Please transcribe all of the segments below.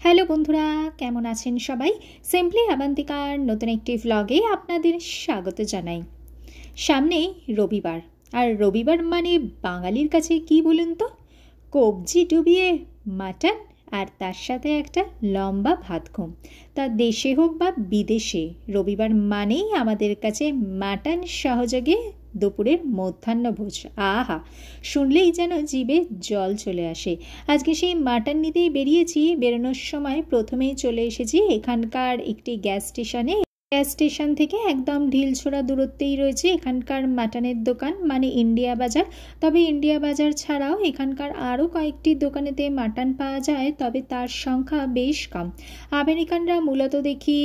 Hello বন্ধুরা, কেমন আছেন সবাই? সিম্পলি আবান্তিকার নতুন একটি ভ্লগে আপনাদের স্বাগত জানাই। সামনেই রবিবার, আর রবিবার মানে বাঙালির কাছে কি বলুন তো? কবজি ডুবিয়ে মাটন আর তার সাথে একটা লম্বা ভাত ঘুম। তা দেশে হোক বা বিদেশে, রবিবার মানেই আমাদের কাছে মাটন সহযোগে দুপুরের মধ্যাহ্নভোজ। আহা, শুনলেই যেন জিভে জল চলে আসে। আজকে সেই মাটন নিতেই বেরিয়েছি। বেরোনোর সময় প্রথমেই চলে এসেছি এখানকার একটি গ্যাস স্টেশনে। গ্যাস স্টেশন থেকে একদম ঢিলছোড়া দূরত্বেই রয়েছে এখানকার মাটনের দোকান, মানে ইন্ডিয়া বাজার। তবে ইন্ডিয়া বাজার ছাড়াও এখানকার আরও কয়েকটি দোকানেতে মাটন পাওয়া যায়, তবে তার সংখ্যা বেশ কম। আমেরিকানরা মূলত দেখি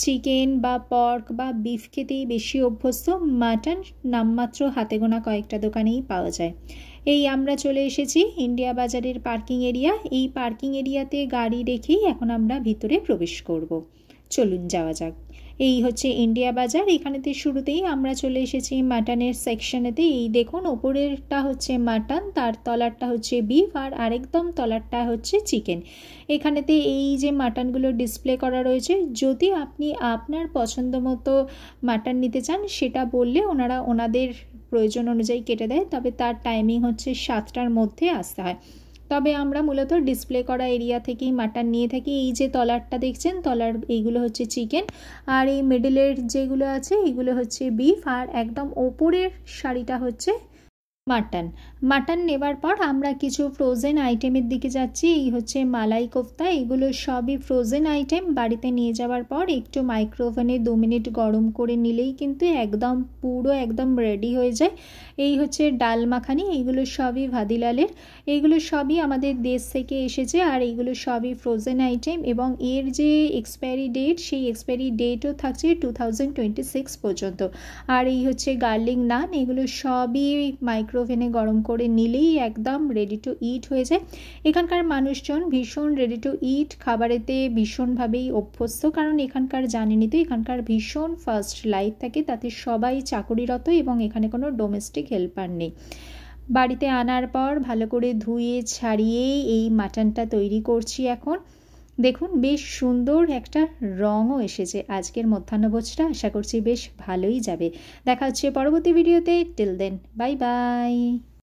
চিকেন বা পর্ক বা বিফ খেতেই বেশি অভ্যস্ত। মাটন নামমাত্র হাতে গোনা কয়েকটা দোকানেই পাওয়া যায়। এই আমরা চলে এসেছি ইন্ডিয়া বাজারের পার্কিং এরিয়া। এই পার্কিং এরিয়াতে গাড়ি রেখেই এখন আমরা ভিতরে প্রবেশ করব। চলুন যাওয়া যাক। এই হচ্ছে ইন্ডিয়া বাজার। এখানেতে শুরুতেই আমরা চলে এসেছি মাটনের সেকশনেতে। এই দেখুন, ওপরেরটা হচ্ছে মাটন, তার তলারটা হচ্ছে বিফ, আর আরেকদম তলারটা হচ্ছে চিকেন। এখানেতে এই যে মাটনগুলো ডিসপ্লে করা রয়েছে, যদি আপনি আপনার পছন্দ মতো মাটন নিতে চান সেটা বললে ওনারা ওনাদের প্রয়োজন অনুযায়ী কেটে দেয়, তবে তার টাইমিং হচ্ছে 7টার মধ্যে আসতে হয়। তবে আমরা মূলত ডিসপ্লে করা এরিয়া থেকেই মাটন নিয়ে থাকি। এই যে তলারটা দেখছেন, তলার এইগুলো হচ্ছে চিকেন, আর এই মিডলের যেগুলো আছে এগুলো হচ্ছে বিফ, আর একদম ওপরের শাড়িটা হচ্ছে মাটন। মাটন নেবার পর আমরা কিছু ফ্রোজেন আইটেমের দিকে যাচ্ছি। এই হচ্ছে মালাই কোফতা, এগুলো সবই ফ্রোজেন আইটেম। বাড়িতে নিয়ে যাওয়ার পর একটু মাইক্রোওভেনে 2 মিনিট গরম করে নিলেই কিন্তু একদম রেডি হয়ে যায়। এই হচ্ছে ডাল মাখানি, এইগুলো সবই ভাদিলালের। এইগুলো সবই আমাদের দেশ থেকে এসেছে, আর এইগুলো সবই ফ্রোজেন আইটেম, এবং এর যে এক্সপায়ারি ডেট, সেই এক্সপায়ারি ডেটও থাকছে 2026 পর্যন্ত। আর এই হচ্ছে গার্লিক নান, এগুলো সবই মাইক্রোওভেনে গরম করে নিলেই একদম রেডি টু ইট হয়ে যায়। এখানকার মানুষজন ভীষণ রেডি টু ইট খাবারেতে ভীষণভাবেই অভ্যস্ত, কারণ এখানকার জানেনই তো, এখানকার ভীষণ ফাস্ট লাইফ থাকে, তাতে সবাই চাকুরিরত এবং এখানে কোনো ডোমেস্টিক হেল্পার নেই। বাড়িতে আনার পর ভালো করে ধুয়ে ছাড়িয়ে এই মাটনটা তৈরি করছি এখন। দেখুন, বেশ সুন্দর একটা রঙও এসেছে। আজকের মধ্যাহ্নভোজটা আশা করছি বেশ ভালোই যাবে। দেখা হচ্ছে পরবর্তী ভিডিওতে। Till then, bye by.